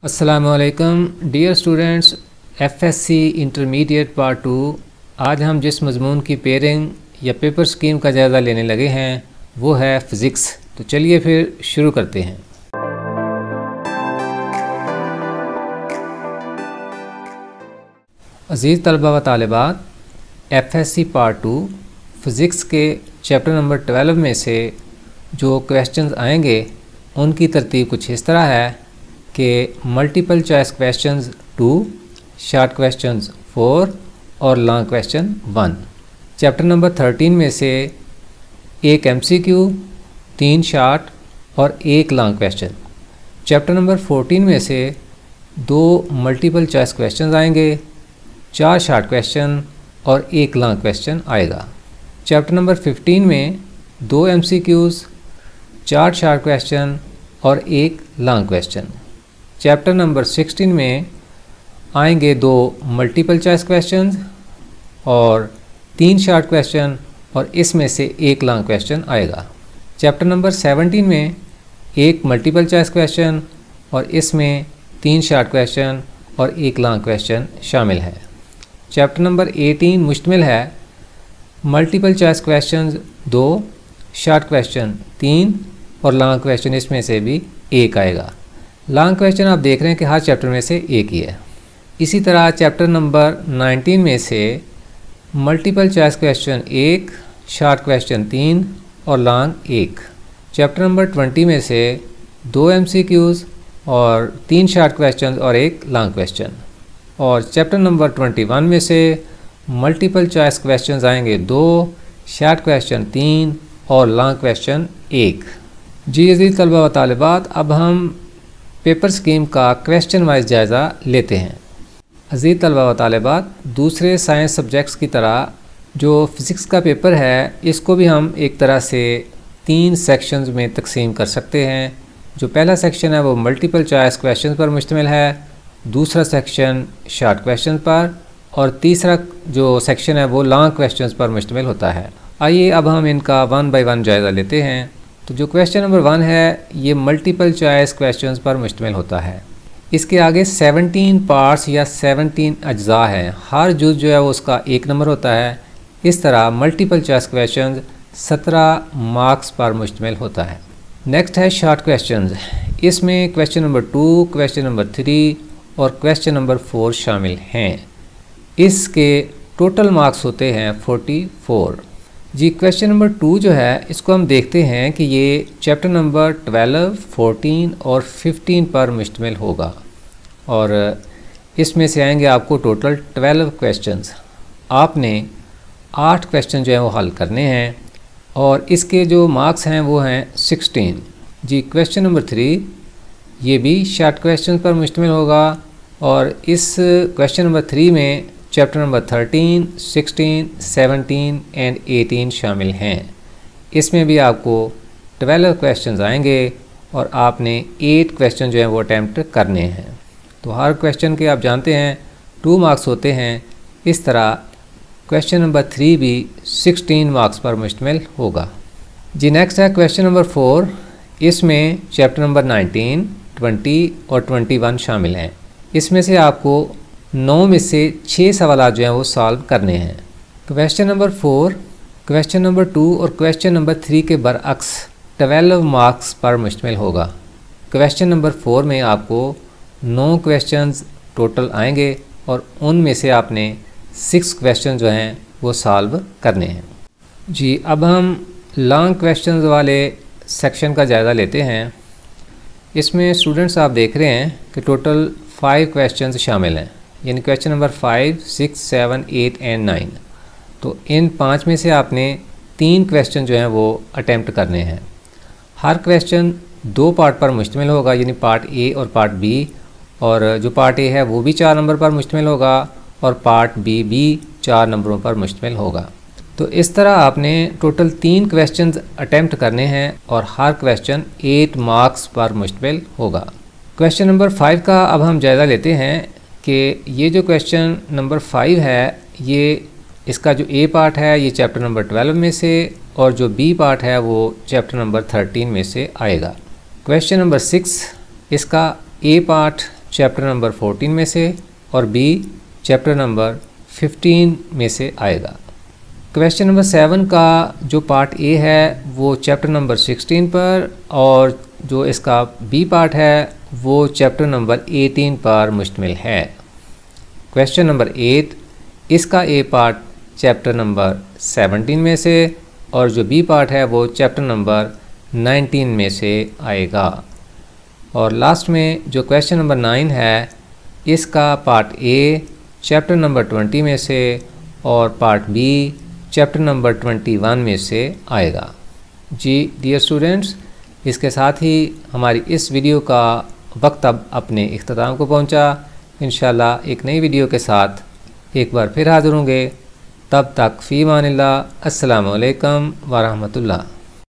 अस्सलामुअलैकुम dear students, FSC intermediate part 2। आज हम जिस मज़मून की पेयरिंग या पेपर स्कीम का जायज़ा लेने लगे हैं वो है फ़िज़िक्स। तो चलिए फिर शुरू करते हैं। अज़ीज़ तलबा व तालिबात, एफएससी पार्ट 2 फ़िज़िक्स के चैप्टर नंबर 12 में से जो क्वेश्चंस आएंगे उनकी तरतीब कुछ इस तरह है कि multiple choice questions 2, short questions 4 और लॉन्ग क्वेश्चन 1। चैप्टर नंबर 13 में से एक एमसीक्यू, 3 शॉर्ट और एक लॉन्ग क्वेश्चन। चैप्टर नंबर 14 में से 2 मल्टीपल चॉइस क्वेश्चंस आएंगे, 4 शॉर्ट क्वेश्चन और एक लॉन्ग क्वेश्चन आएगा। चैप्टर नंबर 15 में 2 एमसीक्यूज़, 4 शॉर्ट क्वेश्चन और एक लॉन्ग क्वेश्चन। चैप्टर नंबर 16 में आएंगे 2 मल्टीपल चॉइस क्वेश्चंस और 3 शॉर्ट क्वेश्चन और इसमें से एक लॉन्ग क्वेश्चन आएगा। चैप्टर नंबर 17 में एक मल्टीपल चॉइस क्वेश्चन और इसमें 3 शॉर्ट क्वेश्चन और एक लॉन्ग क्वेश्चन शामिल है। चैप्टर नंबर 18 मुश्तमिल है multiple choice questions 2, short question 3 और लॉन्ग क्वेश्चन इसमें से भी एक आएगा। लॉन्ग क्वेश्चन आप देख रहे हैं कि हर चैप्टर में से एक ही है। इसी तरह चैप्टर नंबर 19 में से multiple choice question 1, short question 3 और लॉन्ग 1। चैप्टर नंबर 20 में से 2 एमसीक्यूज़ और 3 शॉर्ट क्वेश्चन और एक लॉन्ग क्वेश्चन। और चैप्टर नंबर 21 में से मल्टीपल चॉइस क्वेश्चन आएंगे 2, शॉर्ट क्वेश्चन 3 और लॉन्ग क्वेश्चन 1। जी अज़ीज़ तलबा व तालिबात, अब हम पेपर स्कीम का क्वेश्चन वाइज जायज़ा लेते हैं। अज़ीज़ तलबा व तालिबात, दूसरे साइंस सब्जेक्ट्स की तरह जो फ़िज़िक्स का पेपर है इसको भी हम एक तरह से 3 सेक्शंस में तकसीम कर सकते हैं। जो पहला सेक्शन है वो मल्टीपल चॉइस क्वेश्चन पर मुश्तमिल है, दूसरा सेक्शन शॉर्ट क्वेश्चन पर और तीसरा जो सेक्शन है वो लॉन्ग क्वेश्चन पर मुश्तमिल होता है। आइए अब हम इनका 1 बाय 1 जायज़ा लेते हैं। तो जो क्वेश्चन नंबर 1 है ये मल्टीपल चॉइस क्वेश्चंस पर मुश्तमिल होता है। इसके आगे 17 पार्ट्स या 17 अज्जा हैं, हर जुज़ जो है वो उसका 1 नंबर होता है। इस तरह मल्टीपल चॉइस क्वेश्चंस 17 मार्क्स पर मुश्तमिल होता है। नेक्स्ट है शॉर्ट क्वेश्चंस। इसमें क्वेश्चन नंबर 2, क्वेश्चन नंबर 3 और क्वेश्चन नंबर 4 शामिल हैं। इसके टोटल मार्क्स होते हैं 44। जी क्वेश्चन नंबर 2 जो है इसको हम देखते हैं कि ये चैप्टर नंबर 12, 14 और 15 पर मुश्तमिल होगा और इसमें से आएंगे आपको टोटल 12 क्वेश्चंस। आपने 8 क्वेश्चन जो हैं वो हल करने हैं और इसके जो मार्क्स हैं वो हैं 16। जी क्वेश्चन नंबर 3 ये भी शॉर्ट क्वेश्चन पर मुश्तमिल होगा और इस क्वेश्चन नंबर 3 में चैप्टर नंबर 13, 16, 17 एंड 18 शामिल हैं। इसमें भी आपको 12 क्वेश्चंस आएंगे और आपने 8 क्वेश्चन जो हैं वो अटैम्प्ट करने हैं। तो हर क्वेश्चन के आप जानते हैं 2 मार्क्स होते हैं। इस तरह क्वेश्चन नंबर 3 भी 16 मार्क्स पर मुश्तमिल होगा। जी नेक्स्ट है क्वेश्चन नंबर 4। इसमें चैप्टर नंबर 19, 20 और 21 शामिल हैं। इसमें से आपको 9 में से 6 सवाल जो हैं वो सॉल्व करने हैं। क्वेश्चन नंबर 4, क्वेश्चन नंबर 2 और क्वेश्चन नंबर 3 के बरअक्स 12 मार्क्स पर मुश्तमिल होगा। क्वेश्चन नंबर 4 में आपको 9 क्वेश्चंस टोटल आएंगे और उनमें से आपने 6 क्वेश्चन जो हैं वो सॉल्व करने हैं। जी अब हम लॉन्ग क्वेश्चंस वाले सेक्शन का जायज़ा लेते हैं। इसमें स्टूडेंट्स आप देख रहे हैं कि टोटल 5 क्वेश्चंस शामिल हैं, यानी क्वेश्चन नंबर 5, 6, 7, 8 एंड 9। तो इन 5 में से आपने 3 क्वेश्चन जो हैं वो अटैम्प्ट करने हैं। हर क्वेश्चन 2 पार्ट पर मुश्तमिल होगा, यानी पार्ट ए और पार्ट बी। और जो पार्ट ए है वो भी 4 नंबर पर मुश्तमिल होगा और पार्ट बी भी 4 नंबरों पर मुश्तमिल होगा। तो इस तरह आपने टोटल 3 क्वेश्चन अटैम्प्ट करने हैं और हर क्वेश्चन 8 मार्क्स पर मुश्तमिल होगा। क्वेश्चन नंबर 5 का अब हम जायज़ा लेते हैं कि ये जो क्वेश्चन नंबर 5 है ये इसका जो ए पार्ट है ये चैप्टर नंबर 12 में से और जो बी पार्ट है वो चैप्टर नंबर 13 में से आएगा। क्वेश्चन नंबर 6 इसका ए पार्ट चैप्टर नंबर 14 में से और बी चैप्टर नंबर 15 में से आएगा। क्वेश्चन नंबर 7 का जो पार्ट ए है वो चैप्टर नंबर 16 पर और जो इसका बी पार्ट है वो चैप्टर नंबर 18 पर मुश्तमिल है। क्वेश्चन नंबर 8 इसका ए पार्ट चैप्टर नंबर 17 में से और जो बी पार्ट है वो चैप्टर नंबर 19 में से आएगा। और लास्ट में जो क्वेश्चन नंबर 9 है इसका पार्ट ए चैप्टर नंबर 20 में से और पार्ट बी चैप्टर नंबर 21 में से आएगा। जी डियर स्टूडेंट्स, इसके साथ ही हमारी इस वीडियो का वक्त अब अपने इख्तिताम को पहुंचा। इंशाल्लाह एक नई वीडियो के साथ एक बार फिर हाज़िर होंगे। तब तक फ़ी अमानिल्लाह। अस्सलामु अलैकुम व रहमतुल्लाह।